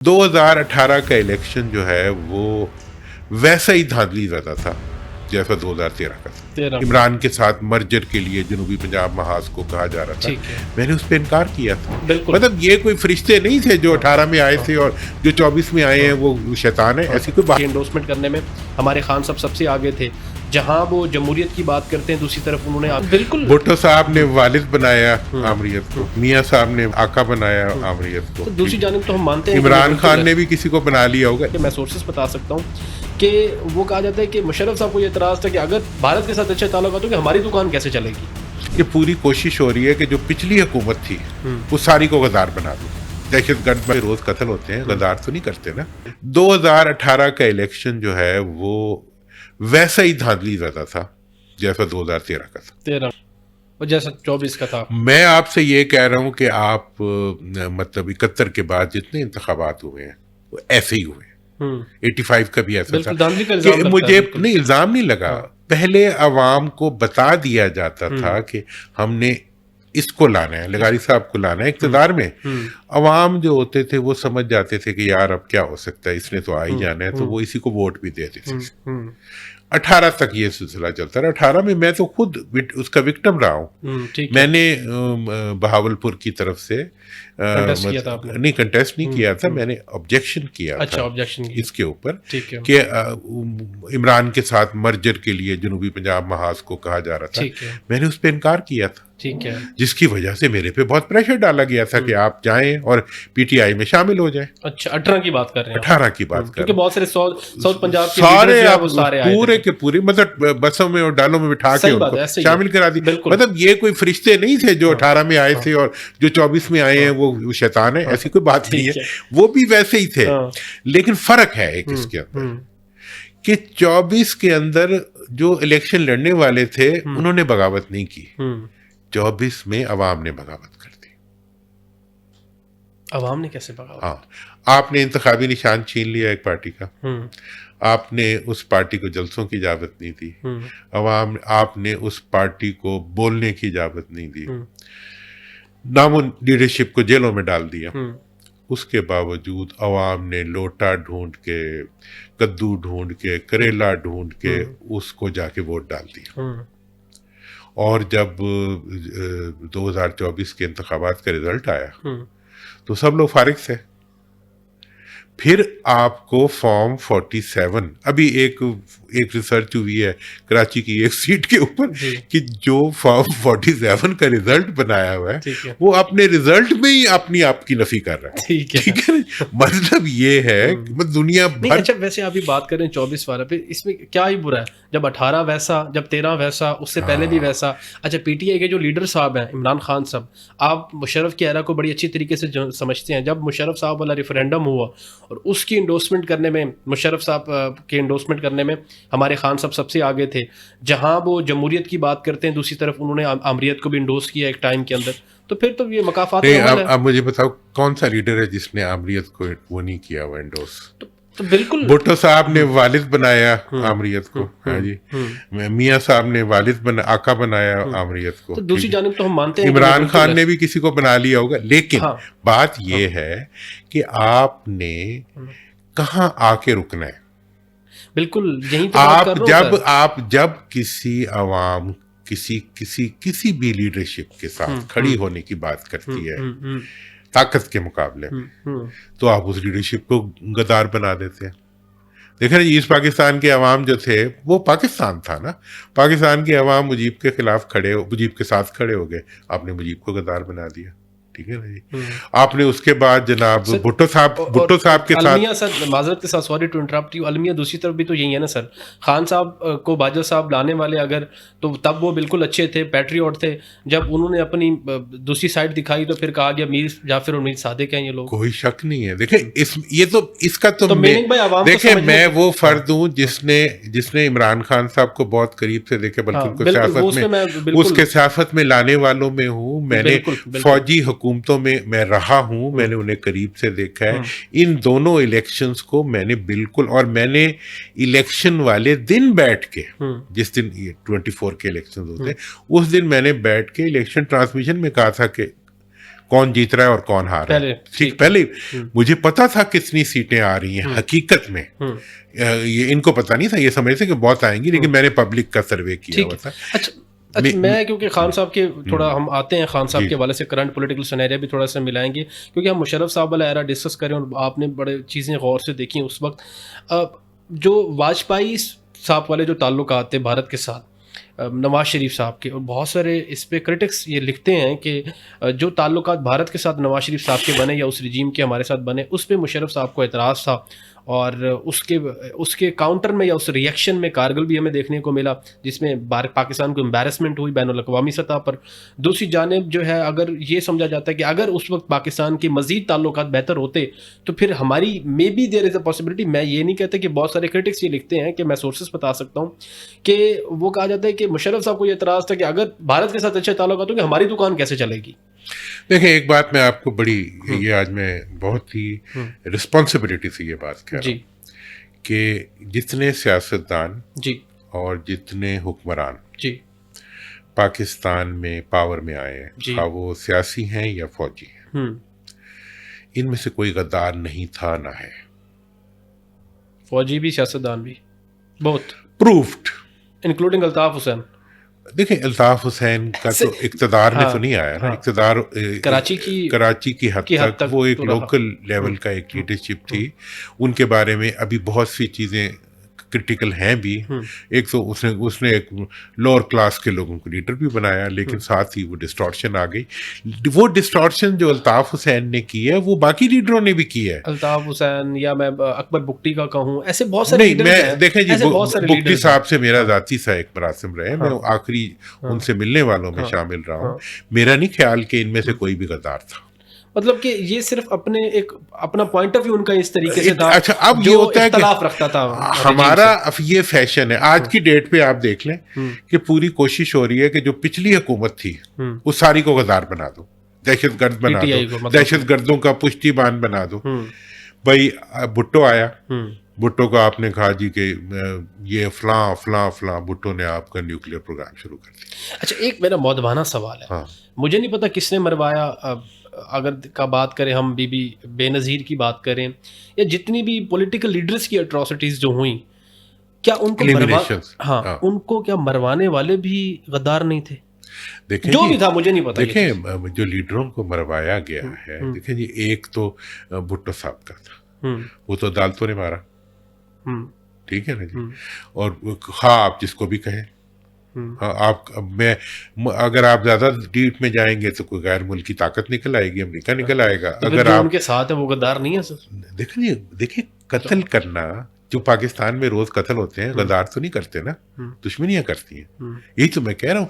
2018 का इलेक्शन जो है वो वैसा ही धांधली ज्यादा था जैसा 2013 का था। इमरान के साथ मर्जर के लिए जनूबी पंजाब महाज को कहा जा रहा था, मैंने उस पर इनकार किया था। मतलब ये कोई फरिश्ते नहीं थे जो 18 में आए थे और जो 24 में आए हैं वो शैतान है, ऐसी कोई बात। एंडोर्समेंट करने में हमारे खान साहब सबसे आगे थे। जहां वो जमहूरियत की बात करते हैं, दूसरी तरफ उन्होंने बिल्कुल भुट्टो साहब ने वालिद बनाया आमरीयत को, मियां साहब ने आका बनाया आमरीयत को। तो दूसरी जानिब तो हम मानते हैं इमरान खान ने भी किसी को बना लिया होगा। मैं सोर्सेस बता सकता हूँ कि वो कहा जाता है कि मुशर्रफ साहब को ये एतराज़ था कि अगर भारत के साथ अच्छे ताल्लुकात हो कि हमारी दुकान कैसे चलेगी। ये पूरी कोशिश हो रही है कि जो पिछली हुकूमत थी वो सारी को गद्दार बना दो। दहशतगर्द में रोज कत्ल होते हैं, गद्दार तो नहीं करते ना। 2018 का इलेक्शन जो है वो वैसा ही धांधली ज्यादा था जैसा 2013 का था, 13 और जैसा 24 का था। मैं आपसे ये कह रहा हूं कि आप मतलब 71 के बाद जितने इंतखाबात हुए हैं वो ऐसे ही हुए। 85 का भी ऐसा था कि मुझे नहीं इल्जाम नहीं लगा। पहले अवाम को बता दिया जाता था कि हमने इसको लाना है, लगारी साहब को लाना है इक़्तिदार में। अवाम जो होते थे वो समझ जाते थे कि यार अब क्या हो सकता है, इसने तो आ ही जाना है, तो वो इसी को वोट भी देते थे। 18 तक ये सिलसिला चलता रहा। 18 में मैं तो खुद उसका विक्टिम रहा हूँ। मैंने बहावलपुर की तरफ से नहीं कंटेस्ट नहीं किया था, मैंने ऑब्जेक्शन किया था इसके ऊपर कि इमरान के साथ मर्जर के लिए जनूबी पंजाब महाज को कहा जा रहा था, मैंने उस पर इनकार किया था। ठीक है, जिसकी वजह से मेरे पे बहुत प्रेशर डाला गया था कि आप जाएं और पीटीआई में शामिल हो जाएं। अच्छा, 18 की बात कर रहे हैं? 18 की बात कर रहे हैं। बहुत सारे साउथ पंजाब के सारे पूरे के पूरे मतलब बसों में और डालों में बिठा के उनको शामिल करा दी। मतलब ये कोई फरिश्ते नहीं थे जो 18 में आए थे और जो 24 में आए हैं वो शैतान है, ऐसी कोई बात नहीं है। वो भी वैसे ही थे, लेकिन फर्क है एक इसके अंदर कि 24 के अंदर जो इलेक्शन लड़ने वाले थे उन्होंने बगावत नहीं की। 24 में अवाम ने बगावत कर दी। अवाम ने कैसे बगावत? हाँ, आपने इंतखाबी निशान छीन लिया एक पार्टी का, आपने उस पार्टी को जलसों की इजाजत नहीं दी, आपने उस पार्टी को बोलने की इजाजत नहीं दी, नामो लीडरशिप को जेलों में डाल दिया। उसके बावजूद अवाम ने लोटा ढूंढ के, कद्दू ढूंढ के, करेला ढूंढ के उसको जाके वोट डाल दिया। और जब 2024 के इंतखाबात का रिजल्ट आया तो सब लोग फारिग थे। फिर आपको फॉर्म 47, अभी एक रिसर्च हुई है कराची की एक सीट के ऊपर कि जो फॉर्म 47 का रिजल्ट बनाया हुआ है वो अपने रिजल्ट में ही अपनी आपकी नफी कर रहा है। ठीक है, मतलब ये है दुनिया भर। अच्छा, वैसे अभी बात करें 24 वाला पे, इसमें क्या ही बुरा है? जब 18 वैसा, जब 13 वैसा, उससे पहले भी वैसा। अच्छा, पीटीआई के जो लीडर साहब हैं इमरान खान साहब, आप मुशर्रफ की एरा को बड़ी अच्छी तरीके से समझते हैं। जब मुशर्रफ साहब वाला रेफरेंडम हुआ और उसकी इंडोर्समेंट करने में, मुशर्रफ साहब के इंडोर्समेंट करने में हमारे खान साहब सबसे आगे थे। जहां वो जमहूरियत की बात करते हैं, दूसरी तरफ उन्होंने आमरीयत को भी इंडोर्स किया एक टाइम के अंदर। तो फिर तो ये मकाफात है। अब मुझे बताओ कौन सा लीडर है जिसने आमरीयत को वो नहीं किया हुआ इंडोर्स? तो बिल्कुल भुट्टो साहब ने वालिद बनाया आमरीयत को, हाँ जी, मियां साहब ने वालिद आका बनाया आमरीयत को। तो दूसरी जानिब तो हम मानते हैं इमरान खान ने भी किसी को बना लिया होगा, लेकिन बात ये है कि आपने कहाँ आके रुकना है। बिल्कुल, यही तो आप जब किसी अवाम किसी भी लीडरशिप के साथ खड़ी होने की बात करती है ताकत के मुकाबले तो आप उस लीडरशिप को गद्दार बना देते हैं। देखें ना, ईस्ट पाकिस्तान के अवाम जो थे वो पाकिस्तान था ना, पाकिस्तान के अवाम मुजीब के खिलाफ मुजीब के साथ खड़े हो गए, आपने मुजीब को गद्दार बना दिया। ठीक है ना जी। आपने उसके बाद जनाब भुट्टो साहब के साथ, माजरत के साथ, सॉरी टू इंटरप्ट यू, अलमिया दूसरी तरफ भी तो यही है ना सर। खान साहब को बाजवा साहब लाने वाले अगर, तो तब वो बिल्कुल अच्छे थे, पैट्रियट थे। जब उन्होंने अपनी दूसरी साइड दिखाई तो फिर कहा गया मीर जाफिर और मीर सादिक हैं ये लोग। कोई शक नहीं है। देखें इसका तो देखें, मैं वो फर्द हूँ जिसने इमरान खान साहब को बहुत करीब से देखे, बल्कि उसके सियासत में लाने वालों में हूँ। मैंने फौजी हुकूमतों में मैं रहा हूं, मैंने उन्हें करीब से देखा है। इन दोनों इलेक्शंस को मैंने बिल्कुल, और मैंने इलेक्शन वाले दिन बैठ के, जिस दिन 24 के इलेक्शंस होते हैं उस दिन मैंने बैठ के इलेक्शन ट्रांसमिशन में कहा था कि कौन जीत रहा है और कौन हार रहा है। ठीक, पहले मुझे पता था कितनी सीटें आ रही हैं हकीकत में, ये इनको पता नहीं था, ये समझते कि बहुत आएंगी, लेकिन मैंने पब्लिक का सर्वे किया हुआ था। अच्छा, मैं क्योंकि खान साहब के थोड़ा हम आते हैं खान साहब के हवाले से करंट पॉलिटिकल सिनेरियो भी थोड़ा सा मिलाएंगे, क्योंकि हम मुशर्रफ साहब वाला एरा डिस्कस करें और आपने बड़े चीज़ें गौर से देखी उस वक्त। जो वाजपेयी साहब वाले जो ताल्लुकात थे भारत के साथ, नवाज शरीफ साहब के, और बहुत सारे इस पे क्रिटिक्स ये लिखते हैं कि जो ताल्लुकात भारत के साथ नवाज शरीफ साहब के बने या उस रिजीम के हमारे साथ बने, उस पे मुशर्रफ साहब को एतराज़ था, और उसके काउंटर में या उस रिएक्शन में कारगिल भी हमें देखने को मिला, जिसमें पाकिस्तान को एम्बेरसमेंट हुई बैनुल-अक़वामी सतह पर। दूसरी जानिब जो है, अगर ये समझा जाता है कि अगर उस वक्त पाकिस्तान के मज़ीद ताल्लुकात बेहतर होते तो फिर हमारी maybe there is a possibility, मैं ये नहीं कहता कि बहुत सारे क्रिटिक्स ये लिखते हैं कि मैं सोर्सेस बता सकता हूँ कि वो कहा जाता है कि मुशर्रफ साहब को ये एतराज़ था कि अगर भारत के साथ अच्छे ताल्लुकात होंगे हमारी दुकान कैसे चलेगी। देखिए, एक बात मैं आपको बड़ी, ये आज मैं बहुत ही रिस्पॉन्सिबिलिटी से ये बात कह रहा हूँ कि जितने सियासतदान और जितने हुक्मरान पाकिस्तान में पावर में आए हैं, हाँ वो सियासी हैं या फौजी हैं, इनमें से कोई गद्दार नहीं था ना है। फौजी भी सियासतदान भी बहुत प्रूफ्ड, इंक्लूडिंग अल्ताफ हुसैन। देखिए, अल्ताफ हुसैन का तो इक़्तिदार में तो नहीं आया ना, इक़्तिदार कराची की हद तक वो एक लोकल लेवल का एक लीडरशिप थी। उनके बारे में अभी बहुत सी चीज़ें क्रिटिकल हैं भी। एक तो उसने एक लोअर क्लास के लोगों को लीडर भी बनाया, लेकिन साथ ही वो डिस्टॉर्शन आ गई। वो डिस्टॉर्शन जो अल्ताफ हुसैन ने की है वो बाकी लीडरों ने भी की है। अल्ताफ हुसैन या मैं अकबर बुगटी का कहूँ, ऐसे बहुत सारे नहीं, मैं देखें जी, बुगटी साहब से मेरा जाती सा एक मरासिम रहे, मैं आखिरी उनसे मिलने वालों में शामिल रहा हूँ। मेरा नहीं ख्याल कि इनमें से कोई भी गद्दार था। मतलब कि ये सिर्फ अपना पॉइंट ऑफ व्यू उनका इस तरीके से था। अच्छा, अब ये होता है कि रखता था हमारा ये फैशन है आज की डेट पे, आप देख लें कि पूरी कोशिश हो रही है कि जो पिछली हुकूमत थी उस सारी को गद्दार बना दो, दहशतगर्द बना दो, दहशतगर्दों का पुश्तीबान बना दो। भाई भुट्टो आया, भुट्टो को आपने कहा जी कि ये फलां फलां फलां, भुट्टो ने आपका न्यूक्लियर प्रोग्राम शुरू कर दिया। अच्छा, एक मेरा मौदवाना सवाल है, मुझे नहीं पता किसने मरवाया, अगर का बात करें हम बीबी बेनज़ीर की बात करें या जितनी भी पॉलिटिकल लीडर्स की एट्रॉसिटीज़ जो हुई, क्या उनको उनको क्या मरवाने वाले भी गद्दार नहीं थे? देखें जो भी था मुझे नहीं पता। देखें, जो लीडरों को मरवाया गया है, देखें जी, एक तो भुट्टो साहब का था, वो तो अदालतों ने मारा, ठीक है ना जी। और हाँ, आप जिसको भी कहें, हाँ, अगर आप ज्यादा डीप में जाएंगे तो कोई गैर मुल्की ताकत निकल आएगी, अमेरिका निकल आएगा। तो अगर आप उनके साथ है वो गद्दार नहीं है सर। देखिए, कत्ल करना, जो पाकिस्तान में रोज कत्ल होते हैं, गद्दार तो नहीं करते ना, दुश्मनियां करती हैं। यही तो मैं कह रहा हूँ